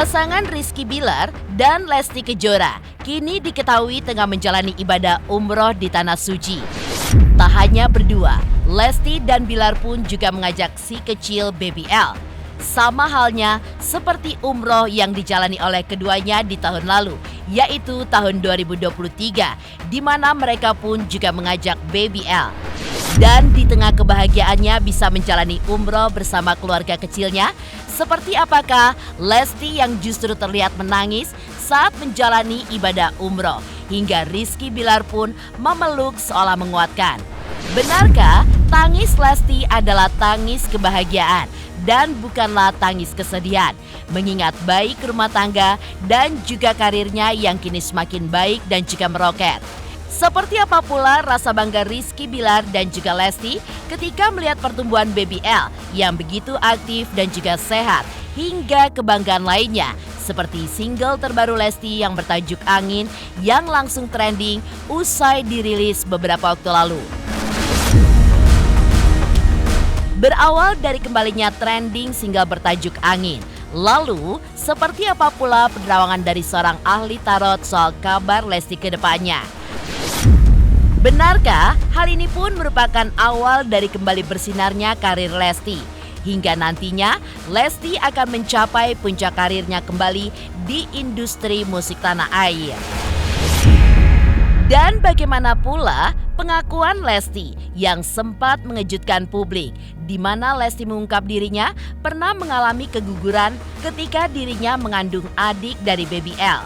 Pasangan Rizky Bilar dan Lesti Kejora kini diketahui tengah menjalani ibadah umroh di Tanah Suci. Tak hanya berdua, Lesti dan Bilar pun juga mengajak si kecil Baby L. Sama halnya seperti umroh yang dijalani oleh keduanya di tahun lalu, yaitu tahun 2023, di mana mereka pun juga mengajak Baby L. Dan di tengah kebahagiaannya bisa menjalani umroh bersama keluarga kecilnya, seperti apakah Lesti yang justru terlihat menangis saat menjalani ibadah umroh, hingga Rizky Bilar pun memeluk seolah menguatkan. Benarkah tangis Lesti adalah tangis kebahagiaan dan bukanlah tangis kesedihan, mengingat baik rumah tangga dan juga karirnya yang kini semakin baik dan juga meroket? Seperti apa pula rasa bangga Rizky Bilar dan juga Lesti ketika melihat pertumbuhan Baby L yang begitu aktif dan juga sehat, hingga kebanggaan lainnya seperti single terbaru Lesti yang bertajuk Angin yang langsung trending usai dirilis beberapa waktu lalu. Berawal dari kembalinya trending single bertajuk Angin, lalu seperti apa pula penerawangan dari seorang ahli tarot soal kabar Lesti ke depannya? Benarkah hal ini pun merupakan awal dari kembali bersinarnya karir Lesti, hingga nantinya Lesti akan mencapai puncak karirnya kembali di industri musik tanah air? Dan bagaimana pula pengakuan Lesti yang sempat mengejutkan publik, di mana Lesti mengungkap dirinya pernah mengalami keguguran ketika dirinya mengandung adik dari Baby L.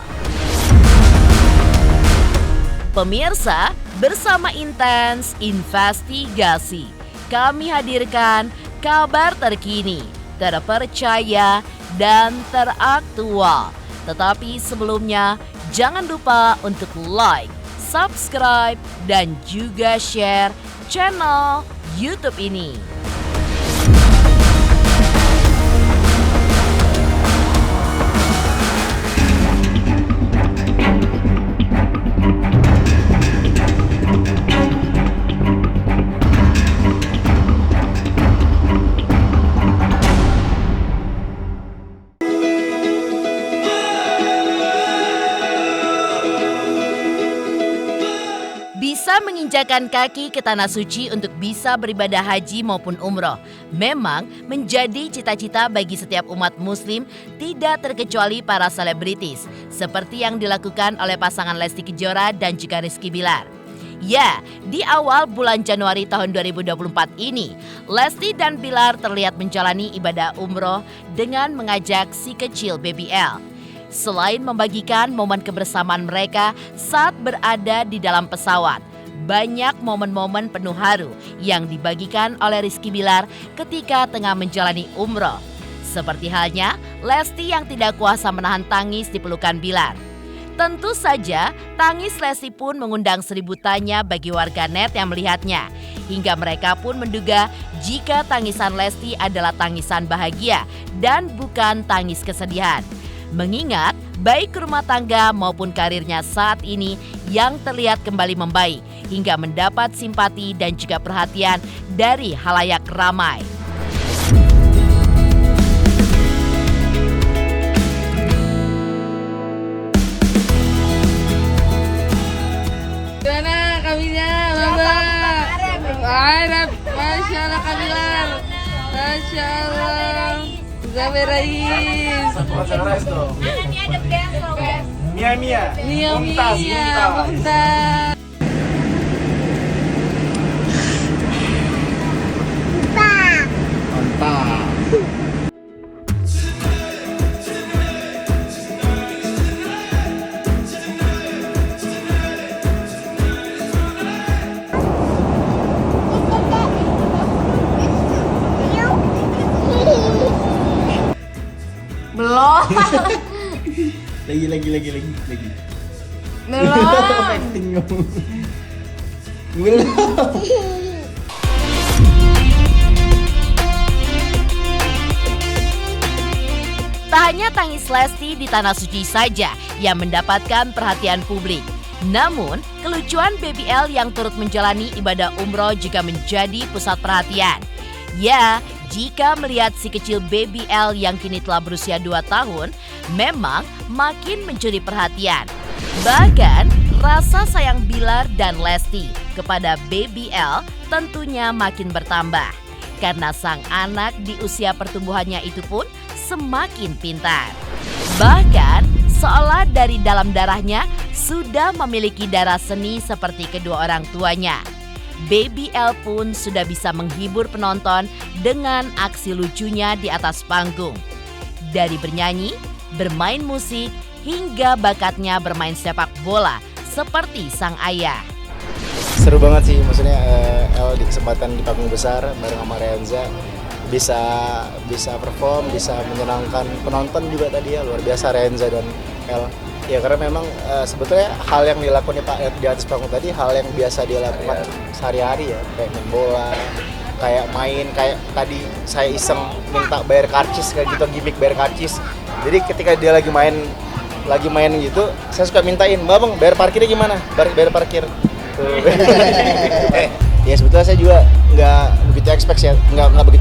Pemirsa, bersama Intens Investigasi, kami hadirkan kabar terkini, terpercaya, dan teraktual. Tetapi sebelumnya, jangan lupa untuk like, subscribe, dan juga share channel YouTube ini. Bisa menginjakan kaki ke Tanah Suci untuk bisa beribadah haji maupun umroh memang menjadi cita-cita bagi setiap umat muslim, tidak terkecuali para selebritis, seperti yang dilakukan oleh pasangan Lesti Kejora dan juga Rizky Bilar. Ya, di awal bulan Januari tahun 2024 ini, Lesti dan Bilar terlihat menjalani ibadah umroh dengan mengajak si kecil Baby L. Selain membagikan momen kebersamaan mereka saat berada di dalam pesawat, banyak momen-momen penuh haru yang dibagikan oleh Rizky Bilar ketika tengah menjalani umroh. Seperti halnya Lesti yang tidak kuasa menahan tangis di pelukan Bilar. Tentu saja tangis Lesti pun mengundang seribu tanya bagi warganet yang melihatnya, hingga mereka pun menduga jika tangisan Lesti adalah tangisan bahagia dan bukan tangis kesedihan. Mengingat baik rumah tangga maupun karirnya saat ini yang terlihat kembali membaik, hingga mendapat simpati dan juga perhatian dari halayak ramai. Gimana kaminya, Bapak? Arab, Masya Allah Kamilar, Masya Allah, Zabe Rais. Ini ada guys. Mia, Mumtaz. Belum. Lagi. Belum. Acting ngomong. Belum. Tak hanya tangis Lesti di Tanah Suci saja yang mendapatkan perhatian publik, namun kelucuan Baby L yang turut menjalani ibadah umroh juga menjadi pusat perhatian. Ya, Jika melihat si kecil Baby L yang kini telah berusia 2 tahun, memang makin mencuri perhatian. Bahkan, rasa sayang Bilar dan Lesti kepada Baby L tentunya makin bertambah. Karena sang anak di usia pertumbuhannya itu pun semakin pintar. Bahkan, seolah dari dalam darahnya sudah memiliki darah seni seperti kedua orang tuanya. Baby L pun sudah bisa menghibur penonton dengan aksi lucunya di atas panggung. Dari bernyanyi, bermain musik, hingga bakatnya bermain sepak bola seperti sang ayah. Seru banget sih, maksudnya El di kesempatan di panggung besar bareng sama Renza bisa perform, bisa menyenangkan penonton juga tadi ya, luar biasa Renza dan El. Ya karena memang sebetulnya hal yang dilakukan Pak di atas panggung tadi hal yang biasa dia lakukan sehari-hari ya, kayak main bola, kayak tadi saya iseng minta bayar karcis kayak gitu, gimmick bayar karcis. Jadi ketika dia lagi main gitu, saya suka mintain, "Bang, bayar parkirnya gimana? Bayar parkir." Tuh. Ya sebetulnya saya juga nggak begitu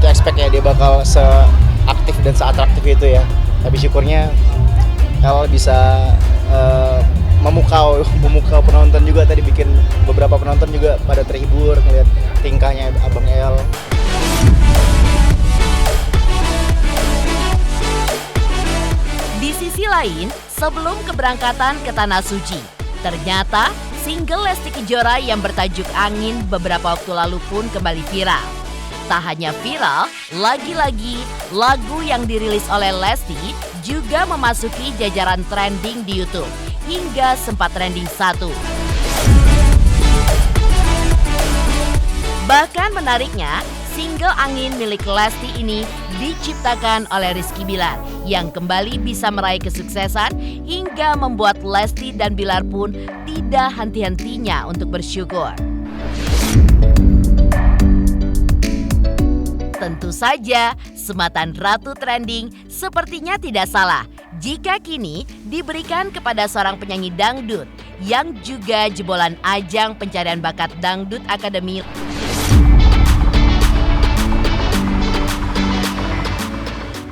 expect ya dia bakal seaktif dan seatraktif itu ya. Tapi syukurnya El bisa memukau penonton juga, tadi bikin beberapa penonton juga pada terhibur ngeliat tingkahnya Abang El. Di sisi lain, sebelum keberangkatan ke Tanah Suci, ternyata single Lesti Kejora yang bertajuk Angin beberapa waktu lalu pun kembali viral. Tak hanya viral, lagi-lagi lagu yang dirilis oleh Lesti juga memasuki jajaran trending di YouTube hingga sempat trending 1. Bahkan menariknya, single Angin milik Lesti ini diciptakan oleh Rizky Bilar yang kembali bisa meraih kesuksesan hingga membuat Lesti dan Bilar pun tidak henti-hentinya untuk bersyukur. Tentu saja, sematan Ratu Trending sepertinya tidak salah jika kini diberikan kepada seorang penyanyi dangdut yang juga jebolan ajang pencarian bakat Dangdut Academy.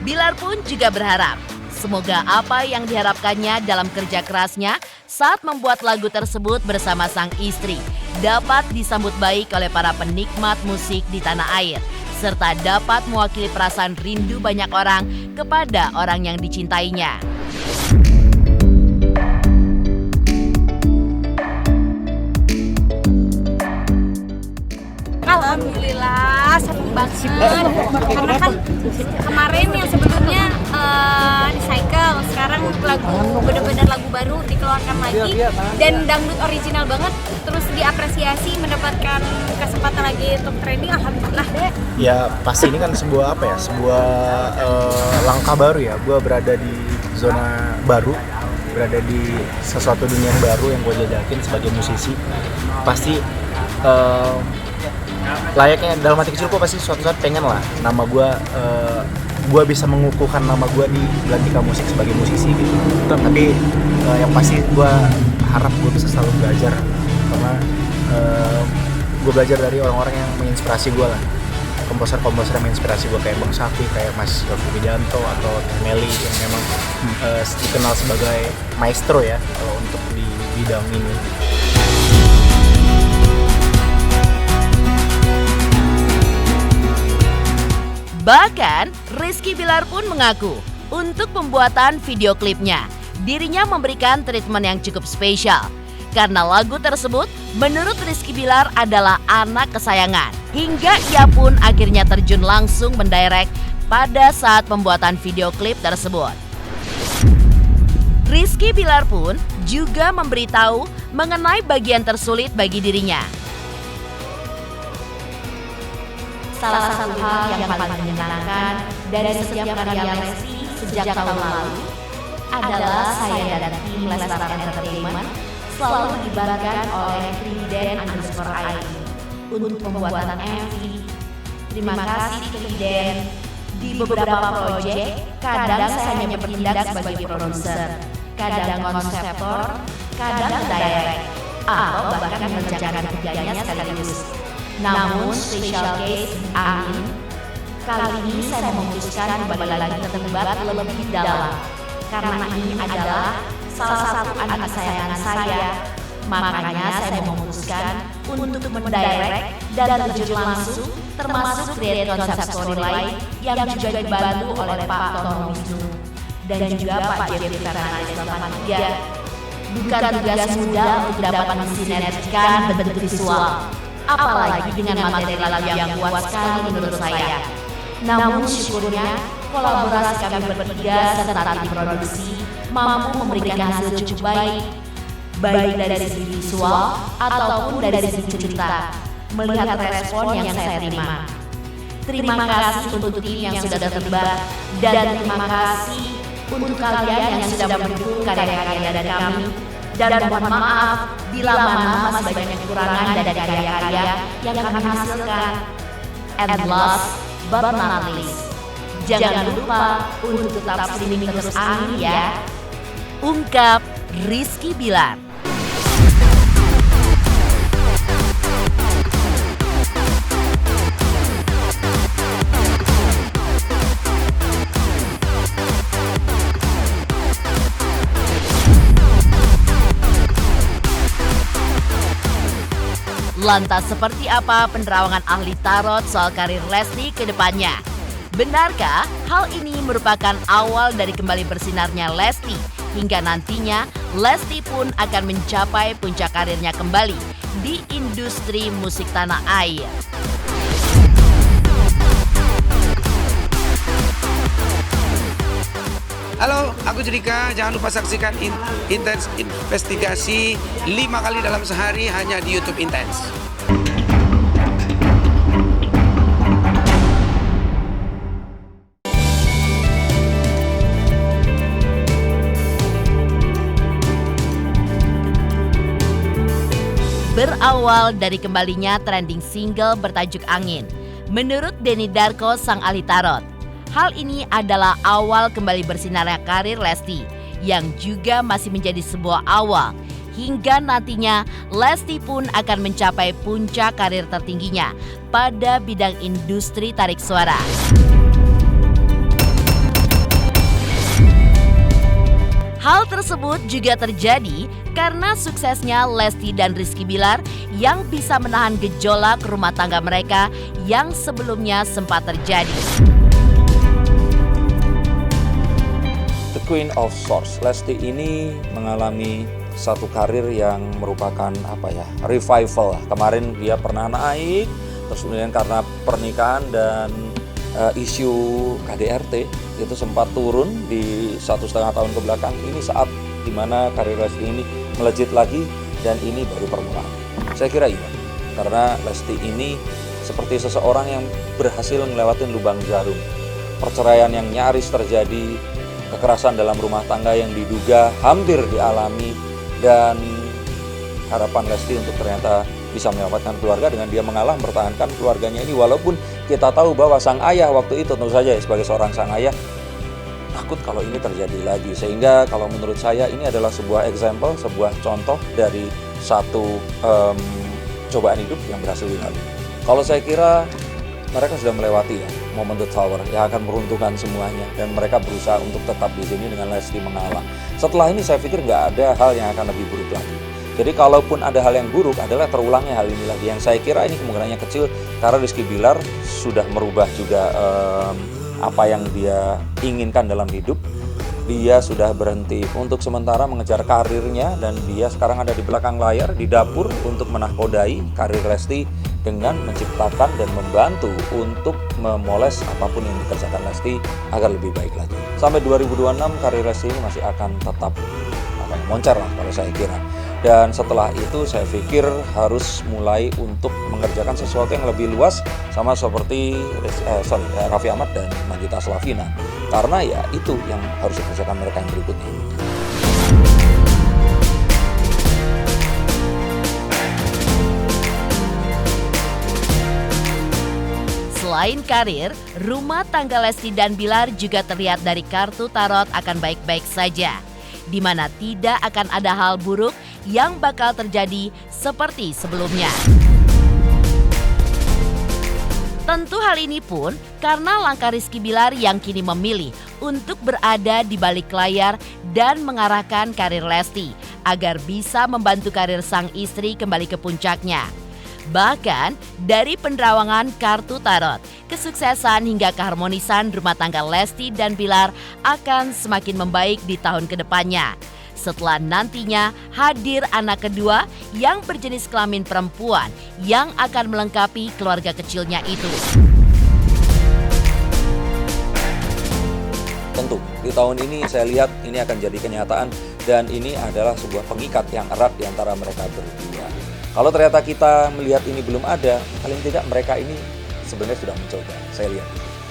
Bilar pun juga berharap semoga apa yang diharapkannya dalam kerja kerasnya saat membuat lagu tersebut bersama sang istri dapat disambut baik oleh para penikmat musik di tanah air, serta dapat mewakili perasaan rindu banyak orang kepada orang yang dicintainya. Alhamdulillah, senang banget. Karena kan kemarin yang sebetulnya recycle, sekarang lagu benar-benar lagu baru dikeluarkan lagi dan dangdut original banget, terus diapresiasi mendapatkan kesempatan lagi untuk trending, alhamdulillah deh. Ya pasti ini kan sebuah langkah baru ya. Gue berada di zona baru, berada di sesuatu dunia yang baru yang gue jajakin sebagai musisi. Pasti layaknya dalam hati kecil gue pasti suatu saat pengen lah nama gue bisa mengukuhkan nama gue di Belantika Musik sebagai musisi gitu. Tapi yang pasti gue harap gue bisa selalu belajar, karena gue belajar dari orang-orang yang menginspirasi gue lah, komposer-komposer yang menginspirasi gue kayak Bang Safi, kayak Mas Yofi Widianto atau Meli yang memang dikenal sebagai maestro ya kalau untuk di bidang ini. Bahkan, Rizky Bilar pun mengaku untuk pembuatan video klipnya, dirinya memberikan treatment yang cukup spesial. Karena lagu tersebut menurut Rizky Bilar adalah anak kesayangan. Hingga ia pun akhirnya terjun langsung mendirect pada saat pembuatan video klip tersebut. Rizky Bilar pun juga memberitahu mengenai bagian tersulit bagi dirinya. Salah satu hal yang paling menyenangkan dari setiap karya Lesti sejak tahun lalu adalah saya dan tim Lestar Entertainment selalu dilibatkan oleh Kriden_ID untuk pembuatan MV. Terima kasih Kriden. Di beberapa proyek, kadang saya hanya bertindak sebagai produser, kadang konseptor, kadang direct, atau bahkan mengerjakan ketiganya sekaligus. Namun special case Angin, Kali ini saya memutuskan kembali lagi terlibat lebih dalam, karena ini adalah salah satu anak kesayangan saya. Makanya saya memutuskan untuk mendirect dan terjun langsung, termasuk create konsep storyline yang juga dibantu oleh Pak Tono Wisnu dan juga Pak Jeffrey Fernandes 83. Bukan tugas mudah untuk dapat mensinergikan bentuk visual, apalagi dengan materi lagu yang kuat sekali menurut saya. Namun syukurnya kolaborasi kami bertiga serta tim produksi mampu memberikan hasil cukup baik dari segi visual ataupun dari segi cerita, melihat respon yang saya terima. Terima kasih untuk tim yang sudah terlibat dan terima kasih untuk kalian yang sudah mendukung karya-karya dari kami. Dan mohon maaf bila mana masih banyak kekurangan dari karya-karya yang kami hasilkan. And last but not least, jangan lupa untuk tetap streaming terus Angin ya. Ungkap Rizky Bilar. Lantas seperti apa penerawangan ahli tarot soal karir Lesti ke depannya? Benarkah hal ini merupakan awal dari kembali bersinarnya Lesti hingga nantinya Lesti pun akan mencapai puncak karirnya kembali di industri musik tanah air? Halo, aku Judika. Jangan lupa saksikan Intens Investigasi 5 kali dalam sehari hanya di YouTube Intens. Berawal dari kembalinya trending single bertajuk Angin, menurut Denny Darko sang ahli tarot, hal ini adalah awal kembali bersinarnya karir Lesti yang juga masih menjadi sebuah awal hingga nantinya Lesti pun akan mencapai puncak karir tertingginya pada bidang industri tarik suara. Hal tersebut juga terjadi karena suksesnya Lesti dan Rizky Bilar yang bisa menahan gejolak rumah tangga mereka yang sebelumnya sempat terjadi. The Queen of Swords, Lesti ini mengalami satu karir yang merupakan revival. Kemarin dia pernah naik, terus kemudian karena pernikahan dan isu KDRT itu sempat turun di 1,5 tahun ke belakang. Ini saat dimana karir Lesti ini melejit lagi dan ini baru permulaan. Saya kira iya, karena Lesti ini seperti seseorang yang berhasil melewati lubang jarum. Perceraian yang nyaris terjadi, kekerasan dalam rumah tangga yang diduga hampir dialami, dan harapan Lesti untuk ternyata bisa menyelamatkan keluarga dengan dia mengalah mempertahankan keluarganya ini, walaupun kita tahu bahwa sang ayah waktu itu tentu saja sebagai seorang sang ayah takut kalau ini terjadi lagi. Sehingga kalau menurut saya ini adalah sebuah example, sebuah contoh dari satu cobaan hidup yang berhasil dilalui. Kalau saya kira mereka sudah melewati momen the tower yang akan meruntuhkan semuanya, dan mereka berusaha untuk tetap di sini dengan Lesti mengalah. Setelah ini saya pikir nggak ada hal yang akan lebih buruk lagi. Jadi kalaupun ada hal yang buruk adalah terulangnya hal ini lagi. Yang saya kira ini kemungkinannya kecil karena Rizky Bilar sudah merubah juga apa yang dia inginkan dalam hidup. Dia sudah berhenti untuk sementara mengejar karirnya dan dia sekarang ada di belakang layar, di dapur untuk menahkodai karir Lesti dengan menciptakan dan membantu untuk memoles apapun yang dikerjakan Lesti agar lebih baik lagi. Sampai 2026 karir Lesti ini masih akan tetap moncer lah kalau saya kira. Dan setelah itu saya pikir harus mulai untuk mengerjakan sesuatu yang lebih luas sama seperti Raffi Ahmad dan Nagita Slavina. Karena ya itu yang harus dikerjakan mereka yang berikutnya. Selain karir, rumah tangga Lesti dan Bilar juga terlihat dari kartu tarot akan baik-baik saja, di mana tidak akan ada hal buruk yang bakal terjadi seperti sebelumnya. Tentu hal ini pun karena langkah Rizky Bilar yang kini memilih untuk berada di balik layar dan mengarahkan karir Lesti agar bisa membantu karir sang istri kembali ke puncaknya. Bahkan dari penerawangan kartu tarot, kesuksesan hingga keharmonisan rumah tangga Lesti dan Bilar akan semakin membaik di tahun kedepannya. Setelah nantinya hadir anak kedua yang berjenis kelamin perempuan yang akan melengkapi keluarga kecilnya itu. Tentu, di tahun ini saya lihat ini akan jadi kenyataan dan ini adalah sebuah pengikat yang erat di antara mereka berdua. Kalau ternyata kita melihat ini belum ada, paling tidak mereka ini sebenarnya sudah mencoba. Saya lihat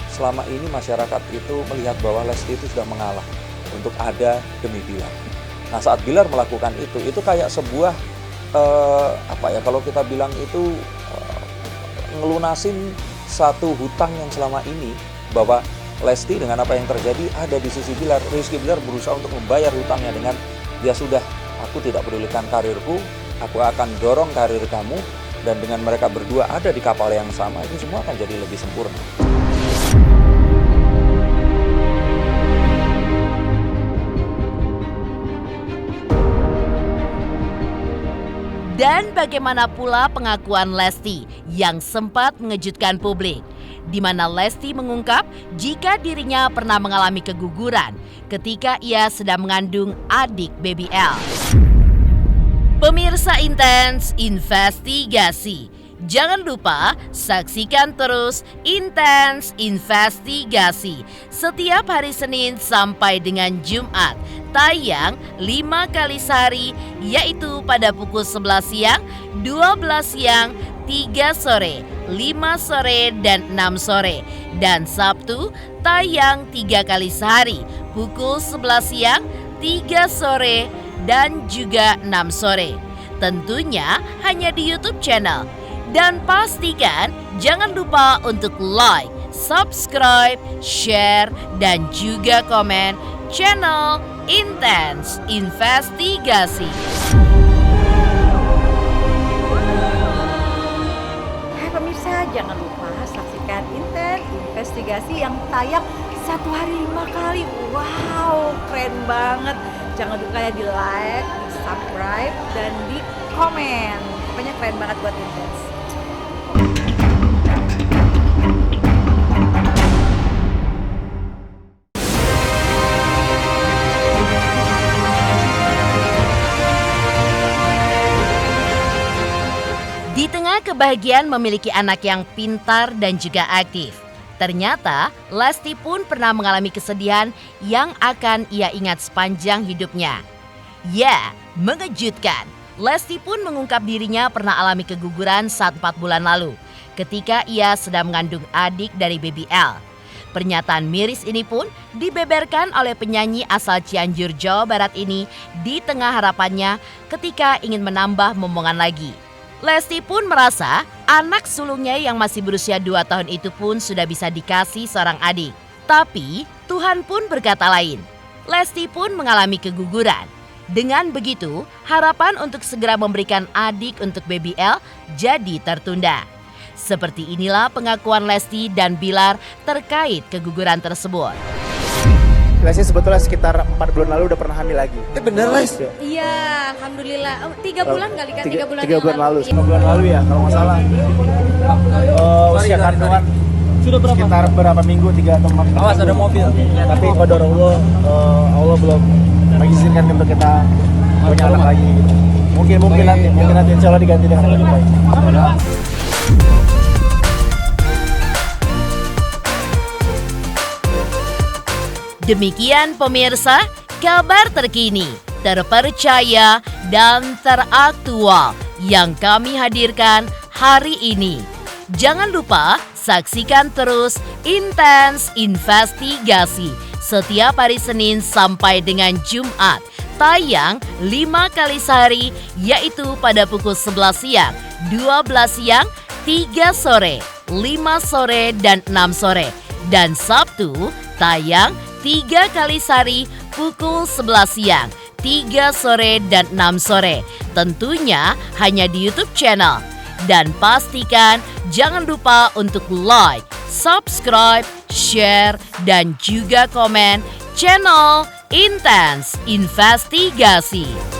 selama ini masyarakat itu melihat bahwa Lesti itu sudah mengalah untuk ada demi Bilar. Nah saat Bilar melakukan itu kayak sebuah kalau kita bilang itu ngelunasin satu hutang yang selama ini, bahwa Lesti dengan apa yang terjadi ada di sisi Bilar. Rizky Bilar berusaha untuk membayar hutangnya dengan ya sudah, aku tidak pedulikan karirku, aku akan dorong karir kamu, dan dengan mereka berdua ada di kapal yang sama, itu semua akan jadi lebih sempurna. Dan bagaimana pula pengakuan Lesti yang sempat mengejutkan publik, di mana Lesti mengungkap jika dirinya pernah mengalami keguguran ketika ia sedang mengandung adik Baby L. Pemirsa Intens Investigasi, jangan lupa saksikan terus Intens Investigasi setiap hari Senin sampai dengan Jumat, tayang 5 kali sehari, yaitu pada pukul 11 siang, 12 siang, 3 sore, 5 sore, dan 6 sore. Dan Sabtu tayang 3 kali sehari, pukul 11 siang, 3 sore, dan juga 6 sore. Tentunya hanya di YouTube channel. Dan pastikan jangan lupa untuk like, subscribe, share, dan juga komen channel Intens Investigasi. Hai pemirsa, jangan lupa saksikan Intens Investigasi yang tayang 1 hari 5 kali. Wow, keren banget. Jangan lupa ya di like, di subscribe, dan di komen. Pokoknya keren banget buat Intens. Di tengah kebahagiaan memiliki anak yang pintar dan juga aktif, ternyata Lesti pun pernah mengalami kesedihan yang akan ia ingat sepanjang hidupnya. Ya, mengejutkan. Lesti pun mengungkap dirinya pernah alami keguguran saat 4 bulan lalu ketika ia sedang mengandung adik dari Baby L. Pernyataan miris ini pun dibeberkan oleh penyanyi asal Cianjur, Jawa Barat ini di tengah harapannya ketika ingin menambah momongan lagi. Lesti pun merasa anak sulungnya yang masih berusia 2 tahun itu pun sudah bisa dikasih seorang adik. Tapi Tuhan pun berkata lain. Lesti pun mengalami keguguran. Dengan begitu, harapan untuk segera memberikan adik untuk Baby L jadi tertunda. Seperti inilah pengakuan Lesti dan Bilar terkait keguguran tersebut. Lesti sebetulnya sekitar 4 bulan lalu udah pernah hamil lagi. Bener Les? Iya, alhamdulillah. 3 bulan kali kan? 3 bulan 3 bulan lalu. Iya. 5 bulan lalu ya kalau nggak salah. Usia kandungan sudah berapa? Sekitar berapa minggu, 3 atau 4. Awas ada mobil. Tapi pada Allah, Allah belum mengizinkan untuk kita punya anak lagi. Gitu. Mungkin nanti insya Allah diganti dengan yang lebih baik. Demikian pemirsa, kabar terkini, terpercaya, dan teraktual yang kami hadirkan hari ini. Jangan lupa saksikan terus Intens Investigasi setiap hari Senin sampai dengan Jumat, tayang 5 kali sehari, yaitu pada pukul 11 siang, 12 siang, 3 sore, 5 sore, dan 6 sore. Dan Sabtu tayang 3 kali sehari, pukul 11 siang, 3 sore, dan 6 sore. Tentunya hanya di YouTube channel Dan pastikan jangan lupa untuk like, subscribe, share, dan juga komen channel Intense Investigasi.